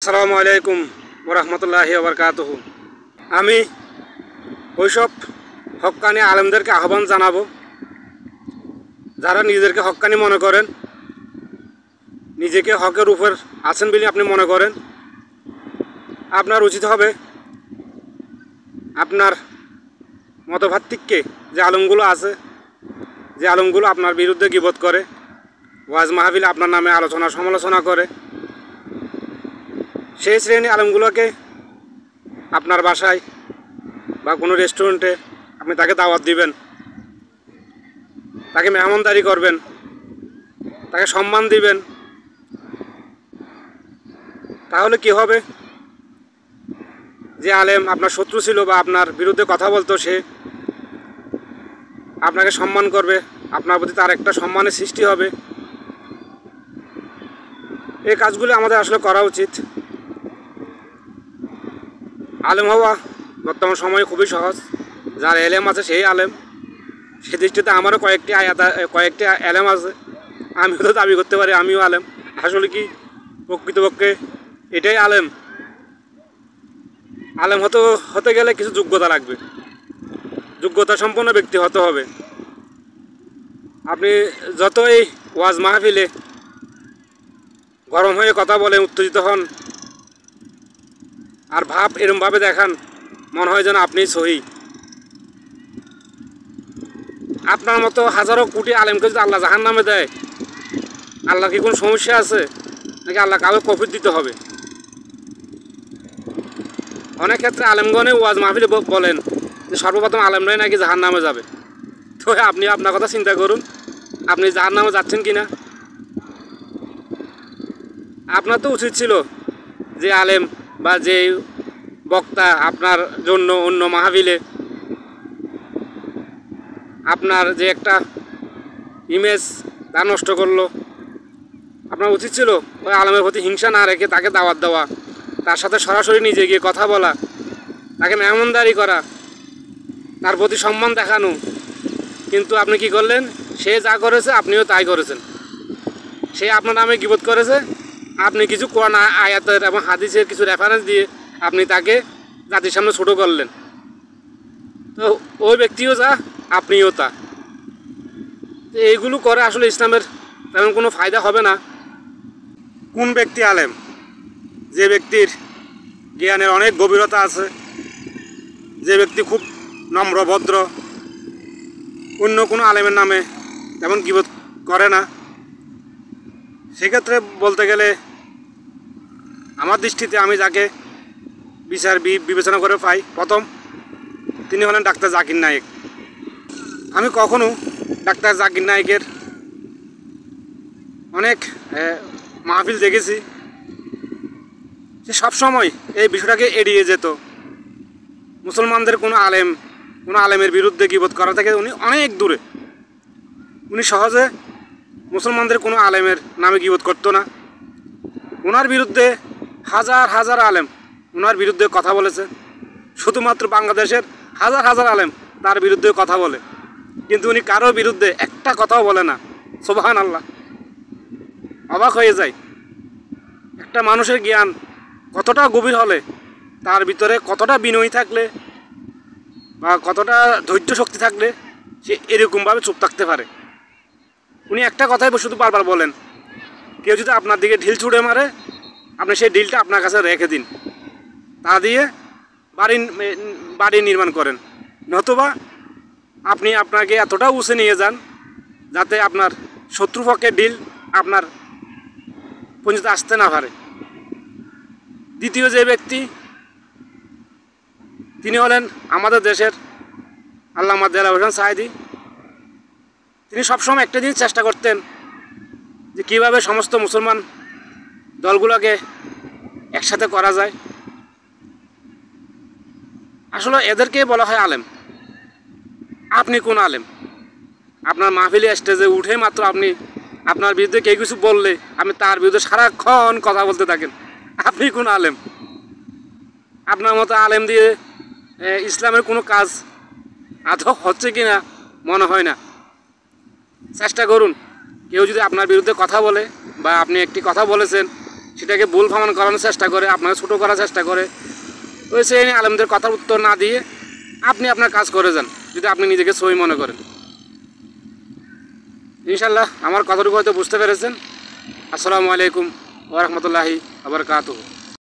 আসসালামু আলাইকুম ওরহমতুল্লাহি ওবরকাতুহু। আমি ওইসব হক্কানি আলেমদেরকে আহ্বান জানাবো যারা নিজেদেরকে হক্কানি মনে করেন, নিজেকে হকের উপর আছেন বলে আপনি মনে করেন। আপনার উচিত হবে আপনার মতভাত্তিককে যে আলেমগুলো আছে, যে আলেমগুলো আপনার বিরুদ্ধে গীবত করে, ওয়াজ মাহফিলে আপনার নামে আলোচনা সমালোচনা করে, সেই শ্রেণী আলেমগুলোকে আপনার বাসায় বা কোনো রেস্টুরেন্টে আপনি তাকে দাওয়াত দিবেন, তাকে মেহমানদারি করবেন, তাকে সম্মান দিবেন। তাহলে কি হবে, যে আলেম আপনার শত্রু ছিল বা আপনার বিরুদ্ধে কথা বলতো, সে আপনাকে সম্মান করবে, আপনার প্রতি তার একটা সম্মানের সৃষ্টি হবে। এই কাজগুলি আমাদের আসলে করা উচিত। আলেম হওয়া বর্তমান সময়ে খুবই সহজ। যার এলেম আছে সেই আলেম। সে দৃষ্টিতে আমারও কয়েকটি এলেম আছে। আমিও তো দাবি করতে পারি আমিও আলেম। আসলে কি প্রকৃতপক্ষে এটাই আলেম? আলেম হতে গেলে কিছু যোগ্যতা লাগবে, যোগ্যতা সম্পন্ন ব্যক্তি হতে হবে। আপনি যতই ওয়াজ মাহফিলে গরম হয়ে কথা বলেন, উত্তেজিত হন, আর ভাব এরমভাবে দেখান, মনে হয় যেন আপনি সহি। আপনার মতো হাজারো কোটি আলেমকে যদি আল্লাহ জাহান্নামে দেয়, আল্লাহ কি কোনো সমস্যা আছে নাকি আল্লাহ কাউকে কফির দিতে হবে? অনেক ক্ষেত্রে আলেমগণে ওয়াজ মাহফিলে বলেন যে সর্বপ্রথম আলেমরাই নাকি জাহান্নামে যাবে। তো আপনি আপনার কথা চিন্তা করুন, আপনি জাহান্নামে যাচ্ছেন কি না। আপনার তো উচিত ছিল যে আলেম বা যে বক্তা আপনার জন্য অন্য মাহফিলে আপনার যে একটা ইমেজ তা নষ্ট করলো, আপনার উচিত ছিল ওই আলেমের প্রতি হিংসা না রেখে তাকে দাওয়াত দেওয়া, তার সাথে সরাসরি নিজে গিয়ে কথা বলা, তাকে মেহমানদারি করা, তার প্রতি সম্মান দেখানো। কিন্তু আপনি কি করলেন? সে যা করেছে আপনিও তাই করেছেন। সে আপনার নামে গীবত করেছে, আপনি কিছু কোরআন আয়াতের এবং হাদিসের কিছু রেফারেন্স দিয়ে আপনি তাকে জাতির সামনে ছোটো করলেন। তো ওই ব্যক্তিও যা, আপনিও তা। এইগুলো করে আসলে ইসলামের তেমন কোনো ফায়দা হবে না। কোন ব্যক্তি আলেম? যে ব্যক্তির জ্ঞানের অনেক গভীরতা আছে, যে ব্যক্তি খুব নম্র ভদ্র, অন্য কোনো আলেমের নামে তেমন গীবত করে না। সেক্ষেত্রে বলতে গেলে আমার দৃষ্টিতে আমি যাকে বিবেচনা করে পাই, প্রথম তিনি হলেন ডাক্তার জাকির নায়েক। আমি কখনো ডাক্তার জাকির নায়েকের অনেক মাহফিল দেখেছি, সে সবসময় এই বিষয়টাকে এড়িয়ে যেত। মুসলমানদের কোনো আলেমের বিরুদ্ধে গীবত করা থেকে উনি অনেক দূরে। উনি সহজে মুসলমানদের কোনো আলেমের নামে গীবত করতো না। ওনার বিরুদ্ধে হাজার হাজার আলেম ওনার বিরুদ্ধে কথা বলেছে। শুধুমাত্র বাংলাদেশের হাজার হাজার আলেম তার বিরুদ্ধে কথা বলে, কিন্তু উনি কারোর বিরুদ্ধে একটা কথাও বলে না। সুবহানাল্লাহ, অবাক হয়ে যায়। একটা মানুষের জ্ঞান কতটা গভীর হলে, তার ভিতরে কতটা বিনয়ী থাকলে বা কতটা ধৈর্য শক্তি থাকলে সে এরকমভাবে চুপ থাকতে পারে। উনি একটা কথাই শুধু বারবার বলেন, কেউ যদি আপনার দিকে ঢিল ছুঁড়ে মারে, আপনি সেই ঢিলটা আপনার কাছে রেখে দিন, তা দিয়ে বাড়ি নির্মাণ করেন, নতুবা আপনি আপনাকে এতটা উঁচে নিয়ে যান যাতে আপনার শত্রুপক্ষের ঢিল আপনার পর্যন্ত আসতে না পারে। দ্বিতীয় যে ব্যক্তি, তিনি হলেন আমাদের দেশের আল্লামা দেলাওয়ার হোসেন সাঈদী। তিনি সবসময় একটা জিনিস চেষ্টা করতেন যে কীভাবে সমস্ত মুসলমান দলগুলোকে একসাথে করা যায়। আসলে এদেরকে বলা হয় আলেম। আপনি কোন আলেম? আপনার মাহফিলে স্টেজে উঠে মাত্র আপনি আপনার বিরুদ্ধে কেউ কিছু বললে আপনি তার বিরুদ্ধে সারাক্ষণ কথা বলতে থাকেন। আপনি কোন আলেম? আপনার মতো আলেম দিয়ে ইসলামের কোনো কাজ আদৌ হচ্ছে কি না মনে হয় না। চেষ্টা করুন, কেউ যদি আপনার বিরুদ্ধে কথা বলে বা আপনি একটি কথা বলেছেন, সেটাকে ভুল প্রমাণ করানোর চেষ্টা করে, আপনাকে ছোটো করার চেষ্টা করে, ওই শ্রেণী আলেমদের কথার উত্তর না দিয়ে আপনি আপনার কাজ করে যান, যদি আপনি নিজেকে সহি মনে করেন। ইনশাল্লাহ আমার কথাটুকু হয়তো বুঝতে পেরেছেন। আসসালামু আলাইকুম ওয়া রাহমাতুল্লাহি ওয়া বারাকাতুহু।